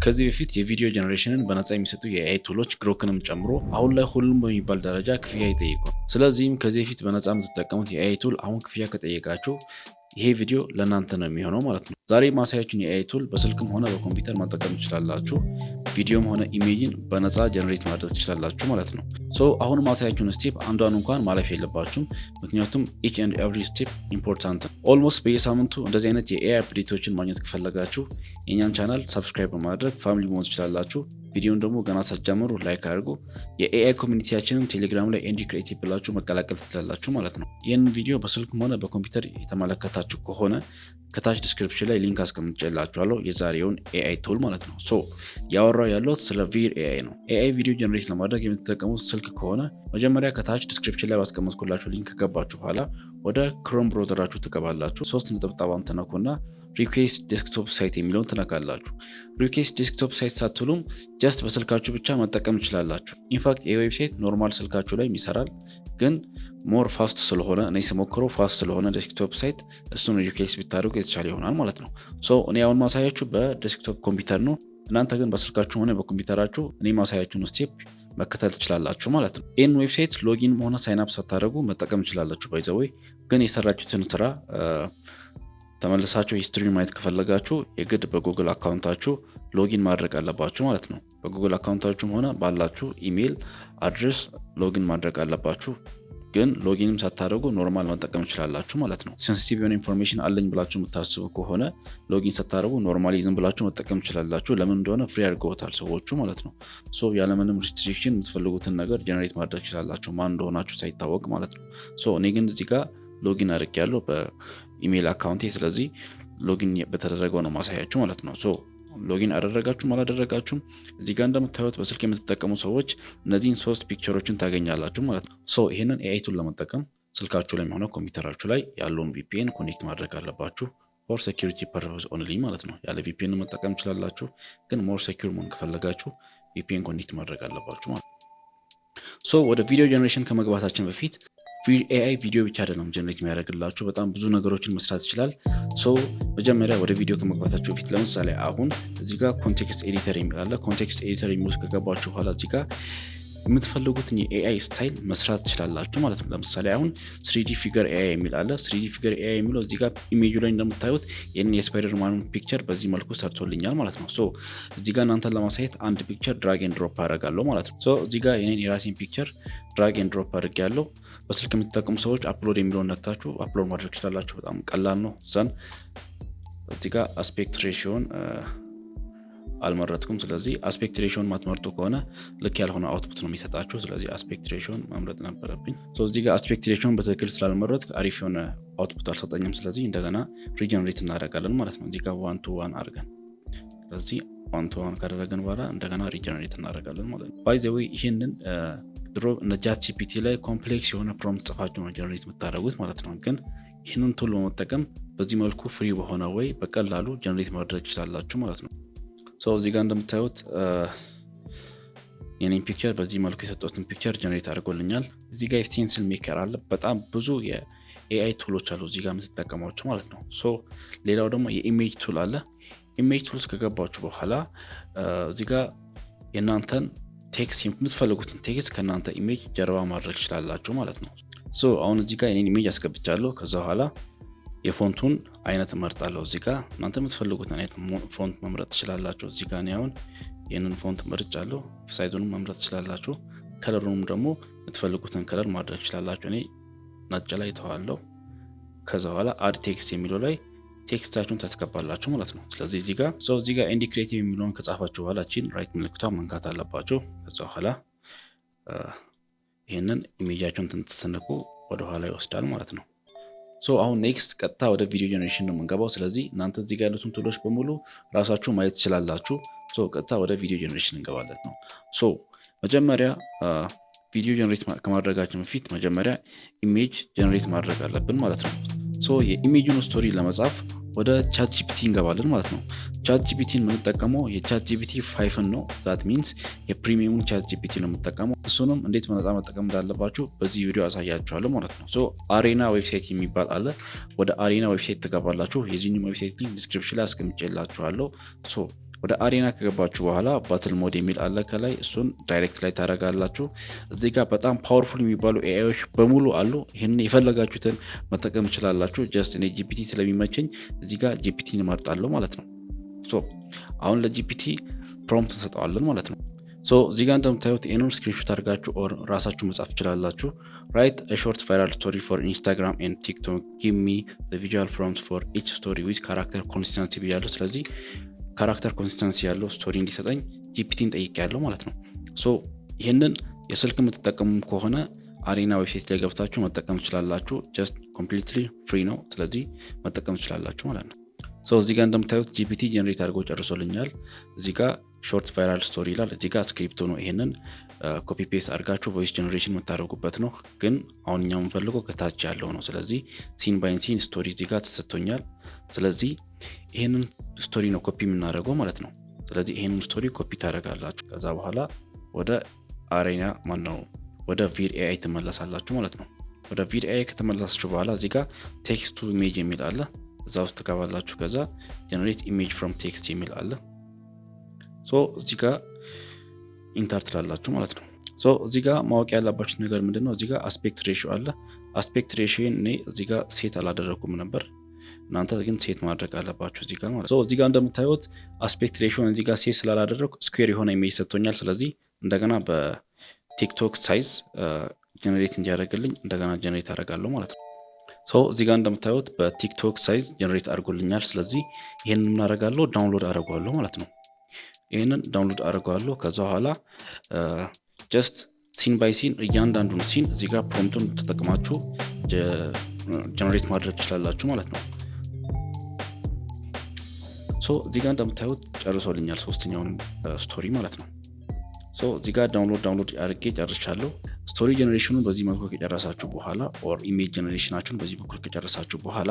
ከዚህ በፊት የቪዲዮ ጀነሬሽንን በነፃ የሚሰጡ የኤአይ ቱሎች ግሮክንም ጨምሮ አሁን ላይ ሁሉም በሚባል ደረጃ ክፍያ ይጠይቃሉ። ስለዚህም ከዚህ በፊት በነፃ የምትጠቀሙት የኤአይ ቱል አሁን ክፍያ ከጠየቃችሁ ይሄ ቪዲዮ ለእናንተ ነው የሚሆነው ማለት ነው። ዛሬ ማሳያችሁን የኤአይ ቱል በስልክም ሆነ በኮምፒውተር መጠቀም ትችላላችሁ። ቪዲዮም ሆነ ኢሜጅን በነፃ ጀነሬት ማድረግ ትችላላችሁ ማለት ነው። አሁን ማሳያችሁን ስቴፕ አንዷን እንኳን ማለፍ የለባችሁም፣ ምክንያቱም each and every step ኢምፖርታንት ነው። ኦልሞስት በየሳምንቱ እንደዚህ አይነት የኤአይ አፕዴቶችን ማግኘት ከፈለጋችሁ የኛን ቻናል ሰብስክራይብ በማድረግ ፋሚሊ መሆን ትችላላችሁ። ቪዲዮን ደግሞ ገና ሳትጀምሩ ላይክ አድርጉ። የኤአይ ኮሚኒቲያችንን ቴሌግራም ላይ ኤንዲ ክሬቲቭ ብላችሁ መቀላቀል ትችላላችሁ ማለት ነው። ይህንን ቪዲዮ በስልክም ሆነ በኮምፒውተር የተመለከታችሁ ከሆነ ከታች ዲስክሪፕሽን ላይ ሊንክ አስቀምጬላችኋለሁ የዛሬውን ኤአይ ቱል ማለት ነው። ያወራው ያለሁት ስለ ቪር ኤአይ ነው። ኤአይ ቪዲዮ ጀነሬት ለማድረግ የምትጠቀሙት ስልክ ከሆነ መጀመሪያ ከታች ዲስክሪፕሽን ላይ ባስቀመጥኩላችሁ ሊንክ ከገባችሁ በኋላ ወደ ክሮም ብራውዘራችሁ ትገባላችሁ። 3 ነጥብጣባን ትነኩና ሪኩዌስት ዴስክቶፕ ሳይት የሚለውን ትነካላችሁ። ሪኩዌስት ዴስክቶፕ ሳይት ሳትሉም ጀስት በስልካችሁ ብቻ መጠቀም ትችላላችሁ። ኢንፋክት የዌብሳይት ኖርማል ስልካችሁ ላይ ይሰራል፣ ግን ሞር ፋስት ስለሆነ እኔ ስሞክረው ፋስት ስለሆነ ዴስክቶፕ ሳይት እሱን ሪኩዌስት ብታደርጉ የተሻለ ይሆናል ማለት ነው። እኔ አሁን ማሳያችሁ በዴስክቶፕ ኮምፒውተር ነው። እናንተ ግን በስልካችሁ ሆነ በኮምፒውተራችሁ እኔ ማሳያችሁን ስቴፕ መከተል ትችላላችሁ ማለት ነው። ይህን ዌብሳይት ሎጊን ሆነ ሳይን አፕ ሳታደርጉ መጠቀም ትችላላችሁ። ባይ ዘ ዌይ ግን የሰራችሁትን ስራ ተመልሳችሁ ሂስትሪ ማየት ከፈለጋችሁ የግድ በጉግል አካውንታችሁ ሎጊን ማድረግ አለባችሁ ማለት ነው። በጉግል አካውንታችሁም ሆነ ባላችሁ ኢሜል አድሬስ ሎጊን ማድረግ አለባችሁ። ግን ሎጊንም ሳታደርጉ ኖርማል መጠቀም ትችላላችሁ ማለት ነው። ሴንሲቲቭ የሆነ ኢንፎርሜሽን አለኝ ብላችሁ የምታስቡ ከሆነ ሎጊን ሳታደርጉ ኖርማሊ ዝም ብላችሁ መጠቀም ትችላላችሁ። ለምን እንደሆነ ፍሪ አድርገውታል ሰዎቹ ማለት ነው። ያለምንም ሪስትሪክሽን የምትፈልጉትን ነገር ጀነሬት ማድረግ ትችላላችሁ ማን እንደሆናችሁ ሳይታወቅ ማለት ነው። እኔ ግን እዚህ ጋር ሎጊን አድርጌያለሁ በኢሜል አካውንቴ። ስለዚህ ሎጊን በተደረገው ነው ማሳያችሁ ማለት ነው። ሎጊን አደረጋችሁም አላደረጋችሁም እዚህ ጋር እንደምታዩት በስልክ የምትጠቀሙ ሰዎች እነዚህን 3 ፒክቸሮችን ታገኛላችሁ ማለት ነው። ይሄንን ኤአይ ቱል ለመጠቀም ስልካችሁ ላይ ሆነ ኮምፒውተራችሁ ላይ ያለውን ቪፒኤን ኮኔክት ማድረግ አለባችሁ። ፎር ሴኩሪቲ ፐርፐስ ኦንሊ ማለት ነው። ያለ ቪፒኤን መጠቀም ትችላላችሁ፣ ግን ሞር ሴኩር መሆን ከፈለጋችሁ ቪፒኤን ኮኔክት ማድረግ አለባችሁ ማለት ነው። ወደ ቪዲዮ ጀነሬሽን ከመግባታችን በፊት ቪር ኤአይ ቪዲዮ ብቻ አይደለም ጀነሬት የሚያደርግላችሁ፣ በጣም ብዙ ነገሮችን መስራት ይችላል። መጀመሪያ ወደ ቪዲዮ ከመግባታችሁ በፊት ለምሳሌ አሁን እዚህ ጋር ኮንቴክስት ኤዲተር የሚል አለ። ኮንቴክስት ኤዲተር የሚል ውስጥ ከገባችሁ በኋላ እዚህ ጋር የምትፈልጉትን የኤአይ ስታይል መስራት ትችላላችሁ ማለት ነው። ለምሳሌ አሁን 3D ፊገር ኤአይ የሚል አለ። 3D ፊገር ኤአይ የሚለው እዚህ ጋር ኢሜጁ ላይ እንደምታዩት የስፓይደር ማን ፒክቸር በዚህ መልኩ ሰርቶልኛል ማለት ነው። እዚህ ጋር እናንተን ለማሳየት አንድ ፒክቸር ድራግ ኤንድ ድሮፕ አደርጋለሁ ማለት ነው። እዚህ ጋር የራሴን ፒክቸር ድራግ ኤንድ ድሮፕ አድርጌያለሁ። በስልክ የምትጠቀሙ ሰዎች አፕሎድ የሚለውን ነክታችሁ አፕሎድ ማድረግ ትችላላችሁ። በጣም ቀላል ነው። እዚህ ጋር አስፔክት ሬሽዮን አልመረጥኩም። ስለዚህ አስፔክት ሬሽዮን ማትመርጡ ከሆነ ልክ ያልሆነ አውትፑት ነው የሚሰጣችሁ። ስለዚህ አስፔክት ሬሽዮን መምረጥ ነበረብኝ። እዚህ ጋር አስፔክት ሬሽዮን በትክክል ስላልመረጥ አሪፍ የሆነ አውትፑት አልሰጠኝም። ስለዚህ እንደገና ሪጀነሬት እናደርጋለን ማለት ነው። እዚህ ጋር 1:1 አድርገን ስለዚህ 1:1 ካደረግን በኋላ እንደገና ሪጀነሬት እናደርጋለን ማለት ነው። ባይ ዘ ዌይ ይሄንን ድሮ እነ ቻት ጂፒቲ ላይ ኮምፕሌክስ የሆነ ፕሮምፕት ጽፋችሁ ነው ጀነሬት የምታደርጉት ማለት ነው። ግን ይህንን ቱል በመጠቀም በዚህ መልኩ ፍሪ በሆነ ወይ በቀላሉ ጀነሬት ማድረግ ትችላላችሁ ማለት ነው። እዚህ ጋር እንደምታዩት የኔን ፒክቸር በዚህ መልኩ የሰጠሁትን ፒክቸር ጀነሬት አድርጎልኛል። እዚህ ጋር ስቴንስል ሜከር አለ። በጣም ብዙ የኤአይ ቱሎች አሉ እዚህ ጋር የምትጠቀሟቸው ማለት ነው። ሌላው ደግሞ የኢሜጅ ቱል አለ። ኢሜጅ ቱልስ ከገባችሁ በኋላ እዚህ ጋር የእናንተን ቴክስት የምትፈልጉትን ቴክስት ከእናንተ ኢሜጅ ጀርባ ማድረግ ትችላላችሁ ማለት ነው። አሁን እዚህ ጋር የኔን ኢሜጅ አስገብቻለሁ። ከዛ በኋላ የፎንቱን አይነት እመርጣለሁ። እዚህ ጋር እናንተ የምትፈልጉትን አይነት ፎንት መምረጥ ትችላላችሁ። እዚህ ጋር አሁን ይህንን ፎንት መርጫለሁ። ሳይዙንም መምረጥ ትችላላችሁ። ከለሩንም ደግሞ የምትፈልጉትን ከለር ማድረግ ትችላላችሁ። እኔ ነጭ ላይ ተዋለሁ። ከዛ በኋላ አድ ቴክስት የሚለው ላይ ቴክስታችሁን ታስገባላችሁ ማለት ነው። ስለዚህ እዚህ ጋር ኤንዲ ክሬቲቭ የሚለውን ከጻፋችሁ በኋላ እቺን ራይት ምልክቷን መንካት አለባችሁ። ከዛ በኋላ ይሄንን ኢሜጃችሁን ትንቁ ወደ ኋላ ይወስዳል ማለት ነው። አሁን ኔክስት ቀጥታ ወደ ቪዲዮ ጀነሬሽን ነው የምንገባው። ስለዚህ እናንተ እዚህ ጋር ያሉትን ቱሎች በሙሉ ራሳችሁ ማየት ትችላላችሁ። ቀጥታ ወደ ቪዲዮ ጀነሬሽን እንገባለን ነው። መጀመሪያ ቪዲዮ ጀነሬት ከማድረጋችን በፊት መጀመሪያ ኢሜጅ ጀነሬት ማድረግ አለብን ማለት ነው። የኢሜጁን ስቶሪ ለመጻፍ ወደ ቻት ጂፒቲ እንገባለን ማለት ነው። ቻት ጂፒቲን የምንጠቀመው የቻት ጂፒቲ 5 ነው። ዛት ሚንስ የፕሪሚየሙን ቻት ጂፒቲ ነው የምንጠቀመው። እሱንም እንዴት በነፃ መጠቀም እንዳለባችሁ በዚህ ቪዲዮ አሳያችኋለሁ ማለት ነው። አሬና ዌብሳይት የሚባል አለ። ወደ አሬና ዌብሳይት ትገባላችሁ። የዚህን ዌብሳይት ሊንክ ዲስክሪፕሽን ላይ አስቀምጬላችኋለሁ። ወደ አሬና ከገባችሁ በኋላ ባትል ሞድ የሚል አለ ከላይ እሱን ዳይሬክት ላይ ታረጋላችሁ። እዚህ ጋር በጣም ፓወርፉል የሚባሉ ኤአይዎች በሙሉ አሉ። ይሄንን የፈለጋችሁትን መጠቀም ትችላላችሁ። ጀስት እኔ ጂፒቲ ስለሚመቸኝ እዚህ ጋር ጂፒቲን እመርጣለሁ ማለት ነው። ሶ አሁን ለጂፒቲ ፕሮምፕት እንሰጠዋለን ማለት ነው። ሶ እዚህ ጋር እንደምታዩት ይሄንን ስክሪንሾት አድርጋችሁ ኦር ራሳችሁ መጻፍ ትችላላችሁ። ራይት a short viral story for Instagram and TikTok, give me the visual prompts for each story with character consistency ብያለሁ። ስለዚህ ካራክተር ኮንሲስተንሲ ያለው ስቶሪ እንዲሰጠኝ ጂፒቲን ጠይቄያለሁ ማለት ነው። ሶ ይሄንን የስልክ የምትጠቀሙ ከሆነ አሬና ዌብሳይት ላይ ገብታችሁ መጠቀም ትችላላችሁ። ጀስት ኮምፕሊትሊ ፍሪ ነው። ስለዚህ መጠቀም ትችላላችሁ ማለት ነው። ሶ እዚህ ጋር እንደምታዩት ጂፒቲ ጀነሬት አድርጎ ጨርሶልኛል። እዚህ ጋር ሾርት ቫይራል ስቶሪ ይላል። እዚህ ጋር ስክሪፕቱ ነው። ይሄንን ኮፒ ፔስት አድርጋችሁ ቮይስ ጀነሬሽን የምታደርጉበት ነው። ግን አሁን እኛ የምንፈልገው ከታች ያለው ነው። ስለዚህ ሲን ባይ ሲን ስቶሪ እዚህ ጋር ተሰጥቶኛል። ስለዚህ ይሄንን ስቶሪ ነው ኮፒ የምናደርገው ማለት ነው። ስለዚህ ይሄንን ስቶሪ ኮፒ ታደርጋላችሁ። ከዛ በኋላ ወደ አሬና ወደ ቪር ኤአይ ትመለሳላችሁ ማለት ነው። ወደ ቪር ኤአይ ከተመለሳችሁ በኋላ እዚህ ጋር ቴክስት ቱ ኢሜጅ የሚል አለ። እዛ ውስጥ ተቀባላችሁ። ከዛ ጀነሬት ኢሜጅ ፍሮም ቴክስት የሚል አለ። ሶ እዚህ ጋር ኢንተር ትላላችሁ ማለት ነው። ሶ እዚህ ጋር ማወቅ ያለባችሁ ነገር ምንድነው? እዚህ ጋር አስፔክት ሬሽዮ አለ። አስፔክት ሬሽዮን እኔ እዚህ ጋር ሴት አላደረኩም ነበር። እናንተ ግን ሴት ማድረግ አለባችሁ እዚህ ጋር ማለት ነው። ሶ እዚህ ጋር እንደምታዩት አስፔክት ሬሽዮን እዚህ ጋር ሴት ስላላደረኩ ስኩዌር የሆነ ኢሜጅ ሰጥቶኛል። ስለዚህ እንደገና በቲክቶክ ሳይዝ ጀነሬት እንዲያደርግልኝ እንደገና ጀነሬት አደርጋለሁ ማለት ነው። ሶ እዚህ ጋር እንደምታዩት በቲክቶክ ሳይዝ ጀነሬት አድርጎልኛል። ስለዚህ ይሄንን ምን አደርጋለሁ? ዳውንሎድ አደርጋለሁ ማለት ነው። ይሄንን ዳውንሎድ አደርጋለሁ። ከዛ በኋላ ጀስት ሲን ባይ ሲን እያንዳንዱን ሲን እዚህ ጋር ፕሮምፕቱን ተጠቅማችሁ ጀነሬት ማድረግ ትችላላችሁ ማለት ነው። ሶ እዚህ ጋር እንደምታዩት ጨርሶልኛል ሶስተኛውን ስቶሪ ማለት ነው። ሶ እዚህ ጋር ዳውንሎድ አድርጌ ጨርሻለሁ። ስቶሪ ጀነሬሽኑን በዚህ መልኩ ከጨረሳችሁ በኋላ ኦር ኢሜጅ ጀነሬሽናችሁን በዚህ በኩል ከጨረሳችሁ በኋላ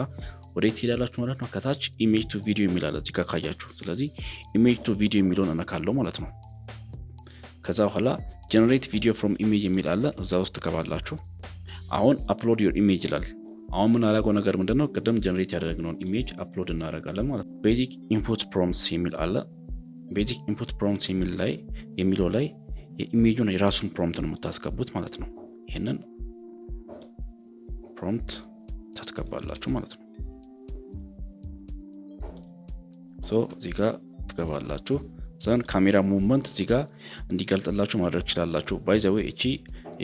ወዴት ትሄዳላችሁ ማለት ነው? ከታች ኢሜጅ ቱ ቪዲዮ የሚል አለ እዚህ ጋር ካያችሁ። ስለዚህ ኢሜጅ ቱ ቪዲዮ የሚለውን እነካለሁ ማለት ነው። ከዛ በኋላ ጀነሬት ቪዲዮ ፍሮም ኢሜጅ የሚል አለ። እዛ ውስጥ ትገባላችሁ። አሁን አፕሎድ ዮር ኢሜጅ ይላል። አሁን ምን አላገው ነገር ምንድነው? ቅድም ጀነሬት ያደረግነውን ኢሜጅ አፕሎድ እናደርጋለን ማለት ነው። ቤዚክ ኢንፑት ፕሮምፕትስ የሚል አለ። ቤዚክ ኢንፑት ፕሮምፕትስ የሚለው ላይ የኢሜጁን የራሱን ፕሮምፕት ነው የምታስገቡት ማለት ነው። ይሄንን ፕሮምፕት ታስገባላችሁ ማለት ነው። ሶ እዚህ ጋር ትገባላችሁ። ዘን ካሜራ ሙቭመንት እዚህ ጋር እንዲገልጥላችሁ ማድረግ ትችላላችሁ። ባይ ዘ ዌይ እቺ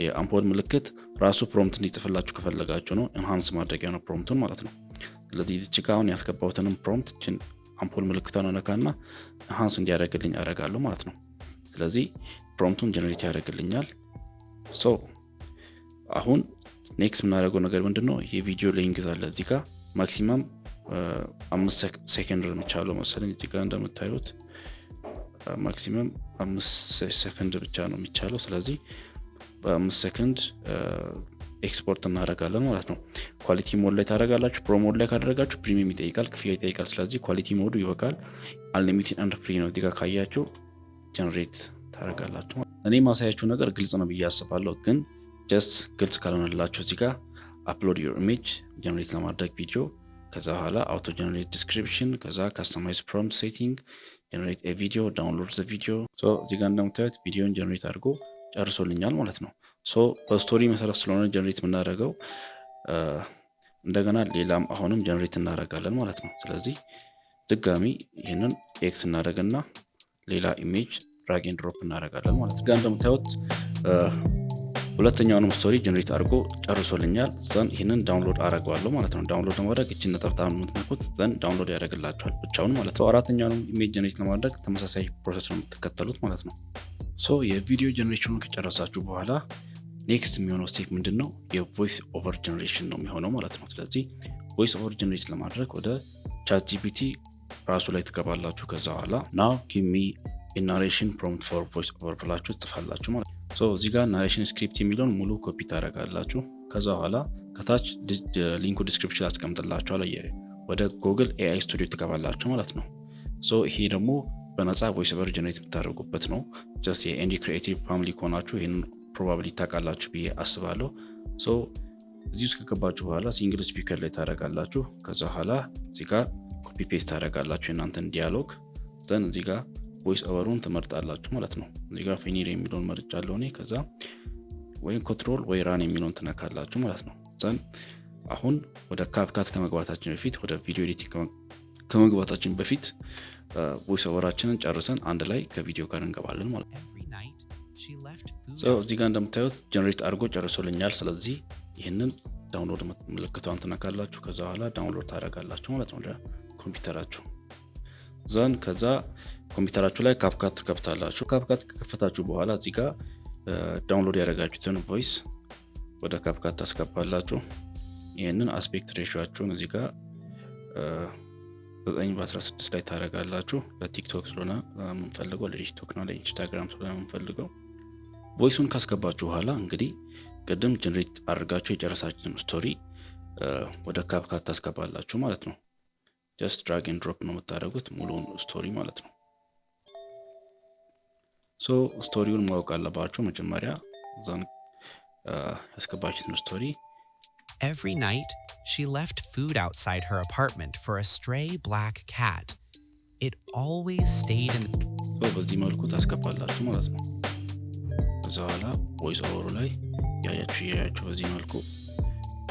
የአምፖል ምልክት ራሱ ፕሮምፕት እንዲጽፍላችሁ ከፈለጋችሁ ነው። ኢንሃንስ ማድረጊያ ነው ፕሮምፕቱን ማለት ነው። ስለዚህ እዚህ ጋር አሁን ያስገባሁትንም ፕሮምፕት እቺን አምፖል ምልክቷን ነካና ኢንሃንስ እንዲያደርግልኝ አደርጋለሁ ማለት ነው። ስለዚህ ፕሮምፕቱን ጀነሬት ያደርግልኛል። ሶ አሁን ኔክስት የምናደርገው ነገር ምንድነው? የቪዲዮ ሌንግዝ አለ እዚህ ጋር ማክሲመም 5 ሰከንድ ነው የሚቻለው መሰለኝ። እዚህ ጋር እንደምታዩት ማክሲመም 5 ሰከንድ ብቻ ነው የሚቻለው። ስለዚህ በ5 ሰከንድ ኤክስፖርት እናደርጋለን ማለት ነው። ኳሊቲ ሞድ ላይ ታደርጋላችሁ። ፕሮ ሞድ ላይ ካደረጋችሁ ፕሪሚየም ይጠይቃል፣ ክፍያ ይጠይቃል። ስለዚህ ኳሊቲ ሞዱ ይበቃል። አንሊሚትድ አንድ ፍሪ ነው። እዚህ ጋር ካያችሁ ጀነሬት ታደርጋላችሁ። እኔ ማሳያችሁ ነገር ግልጽ ነው ብዬ አስባለሁ፣ ግን ጀስት ግልጽ ካልሆነላችሁ እዚህ ጋር አፕሎድ ዮር ኢሜጅ ጀነሬት ለማድረግ ቪዲዮ፣ ከዛ በኋላ አውቶ ጀነሬት ዲስክሪፕሽን፣ ከዛ ካስተማይዝ ፕሮምፕት ሴቲንግ፣ ጀነሬት ኤ ቪዲዮ፣ ዳውንሎድ ዘ ቪዲዮ። ሶ እዚህ ጋር እንደምታዩት ቪዲዮን ጀነሬት አድርጎ ጨርሶልኛል ማለት ነው። ሶ በስቶሪ መሰረት ስለሆነ ጀነሬት የምናደርገው እንደገና ሌላም አሁንም ጀነሬት እናደርጋለን ማለት ነው። ስለዚህ ድጋሚ ይህንን ኤክስ እናደርግና ሌላ ኢሜጅ ድራግ ኤንድ ድሮፕ እናደርጋለን ማለት ነው። ጋር እንደምታዩት ሁለተኛውንም ስቶሪ ጀነሬት አድርጎ ጨርሶልኛል። ዘን ይህንን ዳውንሎድ አደርገዋለሁ ማለት ነው። ዳውንሎድ ለማድረግ እቺን ነጠብጣብ የምትነኩት ዘን ዳውንሎድ ያደርግላችኋል ብቻውን ማለት ነው። አራተኛውንም ኢሜጅ ጀነሬት ለማድረግ ተመሳሳይ ፕሮሰስ ነው የምትከተሉት ማለት ነው። ሶ የቪዲዮ ጀነሬሽኑን ከጨረሳችሁ በኋላ ኔክስት የሚሆነው ስቴፕ ምንድነው? የቮይስ ኦቨር ጀነሬሽን ነው የሚሆነው ማለት ነው። ስለዚህ ቮይስ ኦቨር ጀነሬት ለማድረግ ወደ ቻት ጂፒቲ ራሱ ላይ ትገባላችሁ። ከዛ በኋላ ናው ጊቭ ሚ ናሬሽን ፕሮምፕት ፎር ቮይስ ኦቨር ብላችሁ ትጽፋላችሁ ማለት ነው። ሶ እዚህ ጋር ናሬሽን ስክሪፕት የሚለውን ሙሉ ኮፒ ታደርጋላችሁ። ከዛ በኋላ ከታች ሊንኩ ዲስክሪፕሽን አስቀምጥላችኋለሁ። ወደ ጉግል ኤአይ ስቱዲዮ ትገባላችሁ ማለት ነው። ሶ ይሄ ደግሞ በነፃ ቮይስ ኦቨር ጀነሬት የምታደርጉበት ነው። ጀስት የኤንዲ ክሪኤቲቭ ፋሚሊ ከሆናችሁ ይሄን ፕሮባብሊ ታውቃላችሁ ብዬ አስባለሁ። ሶ እዚህ ውስጥ ከገባችሁ በኋላ ሲንግል ስፒከር ላይ ታደርጋላችሁ። ከዛ በኋላ እዚህ ጋር ኮፒ ፔስት ታደርጋላችሁ የእናንተን ዲያሎግ። ዘን እዚህ ጋር ቮይስ ኦቨሩን ትመርጣላችሁ ማለት ነው። እዚህ ጋር ፊኒር የሚለውን መርጫለሁ እኔ። ከዛ ወይ ኮንትሮል ወይ ራን የሚለውን ትነካላችሁ ማለት ነው። ዘን አሁን ወደ ካፕካት ከመግባታችን በፊት ወደ ቪዲዮ ኤዲቲንግ ከመግባታችን በፊት ቮይስ ኦቨራችንን ጨርሰን አንድ ላይ ከቪዲዮ ጋር እንገባለን ማለት ነው። እዚህ ጋር እንደምታዩት ጀነሬት አድርጎ ጨርሶልኛል። ስለዚህ ይህንን ዳውንሎድ ምልክቷን ትነካላችሁ። ከዛ በኋላ ዳውንሎድ ታደርጋላችሁ ማለት ነው ወደ ኮምፒውተራችሁ። ዘን ከዛ ኮምፒውተራችሁ ላይ ካፕካት ትከፍታላችሁ። ካፕካት ከከፈታችሁ በኋላ እዚህ ጋር ዳውንሎድ ያደረጋችሁትን ቮይስ ወደ ካፕካት ታስገባላችሁ። ይህንን አስፔክት ሬሾአችሁን እዚህ ጋር 9:16 ላይ ታደርጋላችሁ። ለቲክቶክ ስለሆነ የምንፈልገው ለቲክቶክ ነው፣ ለኢንስታግራም ስለሆነ የምንፈልገው። ቮይሱን ካስገባችሁ በኋላ እንግዲህ ቅድም ጀነሬት አድርጋችሁ የጨረሳችሁትን ስቶሪ ወደ ካፕካት ታስገባላችሁ ማለት ነው። ጀስት ድራግ ኤንድ ድሮፕ ነው የምታደርጉት ሙሉውን ስቶሪ ማለት ነው። ሶ ስቶሪውን ማወቅ አለባችሁ መጀመሪያ። ዘን ያስገባችሁትን ስቶሪ Every night, she left food outside her apartment for a stray black cat. It always stayed in the... በዚህ መልኩ ታስገባላችሁ ማለት ነው። ከዛ በኋላ ቮይስ ኦቨሩ ላይ ያያችሁ በዚህ መልኩ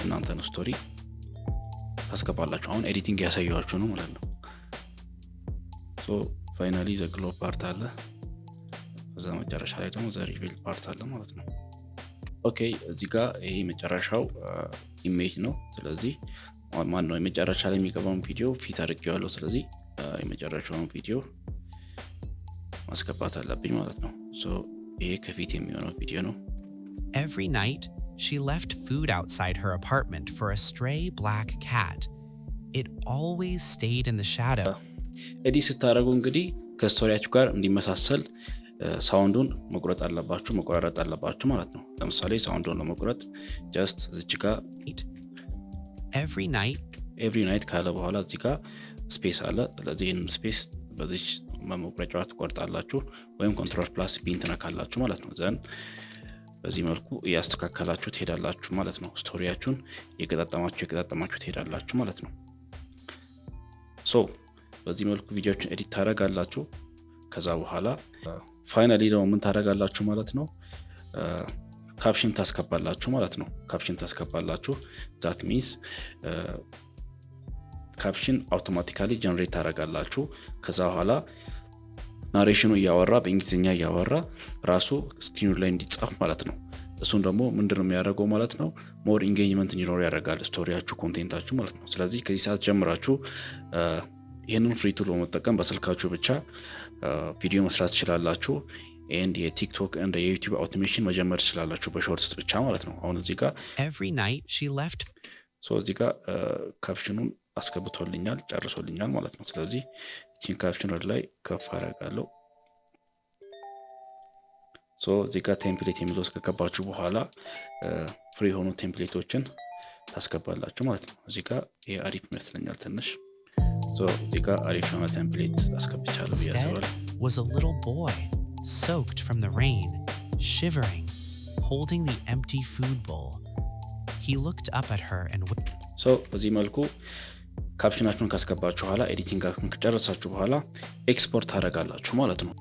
እናንተን ስቶሪ ታስገባላችሁ። አሁን ኤዲቲንግ ያሳያችሁ ነው ማለት ነው። ሶ ፋይናሊ ዘ ግሎ ፓርት አለ። ከዛ መጨረሻ ላይ ደግሞ ዘ ሪቪል ፓርት አለ ማለት ነው። ኦኬ እዚህ ጋር ይሄ መጨረሻው ኢሜጅ ነው። ስለዚህ ማን ነው የመጨረሻ ላይ የሚገባውን ቪዲዮ ፊት አድርጌዋለሁ። ስለዚህ የመጨረሻውን ቪዲዮ ማስገባት አለብኝ ማለት ነው። ሶ ይሄ ከፊት የሚሆነው ቪዲዮ ነው። Every night she left food outside her apartment for a stray black cat. It always stayed in the shadow. ኤዲት ስታደርጉ እንግዲህ ከስቶሪያችሁ ጋር እንዲመሳሰል ሳውንዱን መቁረጥ አለባችሁ፣ መቆራረጥ አለባችሁ ማለት ነው። ለምሳሌ ሳውንዱን ለመቁረጥ ጀስት እዚህ ጋር ኤቭሪ ናይት ካለ በኋላ እዚህ ጋር ስፔስ አለ። ስለዚህ ይሄን ስፔስ በዚህ መቁረጫው ትቆርጣላችሁ ወይም ኮንትሮል ፕላስ ቢ ትነካላችሁ ማለት ነው። ዘን በዚህ መልኩ ያስተካከላችሁ ትሄዳላችሁ ማለት ነው። ስቶሪያችሁን የገጣጠማችሁ ትሄዳላችሁ ማለት ነው። ሶ በዚህ መልኩ ቪዲዮዎችን ኤዲት ታደርጋላችሁ። ከዛ በኋላ ፋይናሊ ደግሞ ምን ታደርጋላችሁ ማለት ነው? ካፕሽን ታስገባላችሁ ማለት ነው። ካፕሽን ታስገባላችሁ። ዛት ሚንስ ካፕሽን አውቶማቲካሊ ጀነሬት ታደርጋላችሁ። ከዛ በኋላ ናሬሽኑ እያወራ በእንግሊዝኛ እያወራ ራሱ ስክሪኑ ላይ እንዲጻፍ ማለት ነው። እሱን ደግሞ ምንድነው የሚያደርገው ማለት ነው? ሞር ኢንጌጅመንት እንዲኖር ያደርጋል ስቶሪያችሁ፣ ኮንቴንታችሁ ማለት ነው። ስለዚህ ከዚህ ሰዓት ጀምራችሁ ይሄንን ፍሪ ቱል በመጠቀም በስልካችሁ ብቻ ቪዲዮ መስራት ትችላላችሁ። ኤንድ የቲክቶክ እና የዩቲዩብ አውቶሜሽን መጀመር ትችላላችሁ በሾርትስ ብቻ ማለት ነው። አሁን እዚህ ጋር እዚህ ጋር ካፕሽኑን አስገብቶልኛል፣ ጨርሶልኛል ማለት ነው። ስለዚህ እቺን ካፕሽን ወደ ላይ ከፍ አደርጋለሁ። እዚህ ጋር ቴምፕሌት የሚለው እስከገባችሁ በኋላ ፍሪ የሆኑ ቴምፕሌቶችን ታስገባላችሁ ማለት ነው። እዚህ ጋር ይሄ አሪፍ ይመስለኛል ትንሽ። እዚህ ጋር አሪፍ የሆነ ቴምፕሌት አስገብቻለሁ ብያስባለሁ። Was a little boy soaked from the rain, shivering, holding the empty food bowl. He looked up at her and በዚህ መልኩ ካፕሽናችሁን ካስገባችሁ በኋላ ኤዲቲንጋችሁን ከጨረሳችሁ በኋላ ኤክስፖርት ታደርጋላችሁ ማለት ነው።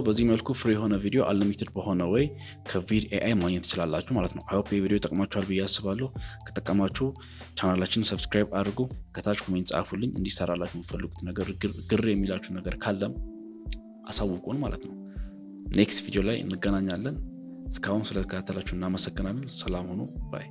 በዚህ መልኩ ፍሪ የሆነ ቪዲዮ አንሊሚትድ በሆነ ወይ ከቪር ኤአይ ማግኘት ትችላላችሁ ማለት ነው። አይሆፕ ይሄ ቪዲዮ ይጠቅማችኋል ብዬ አስባለሁ። ከተጠቀማችሁ ቻናላችንን ሰብስክራይብ አድርጉ፣ ከታች ኮሜንት ጻፉልኝ። እንዲሰራላችሁ የምትፈልጉት ነገር ግር የሚላችሁ ነገር ካለም አሳውቁን ማለት ነው። ኔክስት ቪዲዮ ላይ እንገናኛለን። እስካሁን ስለተከታተላችሁ እናመሰግናለን። ሰላም ሁኑ ባይ